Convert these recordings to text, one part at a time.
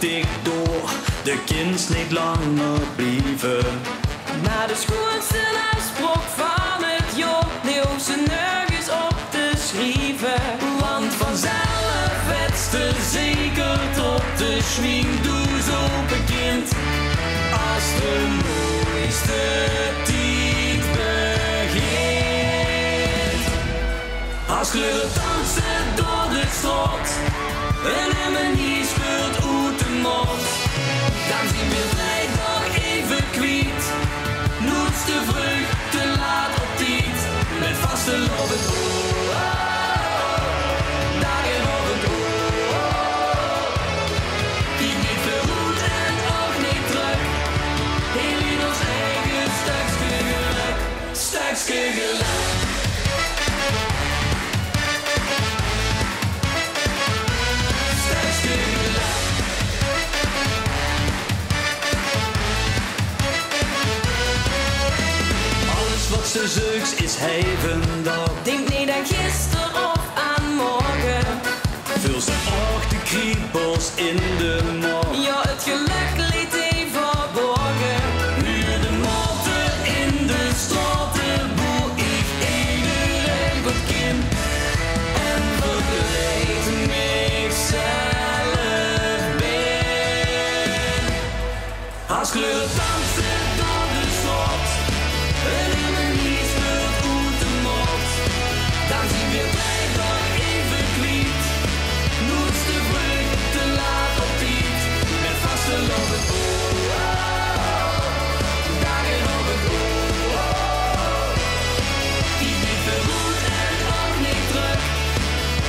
dicht door, de kind niet langer blijven. Maar de schoonste afspraak van het jaar, die hoeft ze nergens op te schrijven. Want vanzelf wetst ze zeker tot de schwingdoes opent. Als de mooiste tijd begint. Als kleuren dansen door de straat, en hem niet speelt uit de mond. Dan zien we vrijdag even kwijt. Nooit te vroeg, te laat op tijd. Met vaste op het oor. Dagen op het oor. Kiek niet verroet en ook niet druk. Heel in ons eigen stukje geluk. Stukje geluk. Stukje geluk. Alles wat ze zoekt is hevendag. Denk niet aan gisteren of aan morgen. Vul ze ook de kriebels in de mond. Ja, het geluk liet even verborgen. Nu de motor in de straten, boer ik iedereen goed ken. En verleid mijzelf ben. Als kleuren dansen door de stad, en in een niet speelt uit de mond. Dan zien we vrijdag even kwijt. Nooit te vroeg, te laat op tijd. Met vaste op het oor. Dagen op het oor. Die niet verroet en ook niet druk.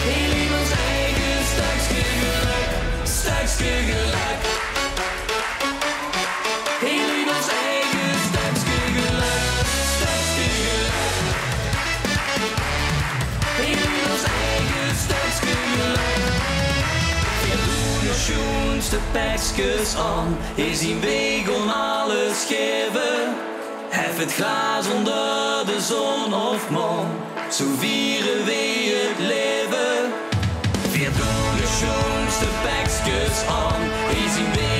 Heel in ons eigen stukje geluk. Stukje geluk. Heel in ons eigen stukje geluk. Stukje geluk. Heel in ons eigen stukje geluk. We doen de schoonste pakjes aan. Is in weg om alles geven. Hef het glas onder de zon of maan. Zo vieren we het leven. We doen de schoonste pakjes aan. Is in weg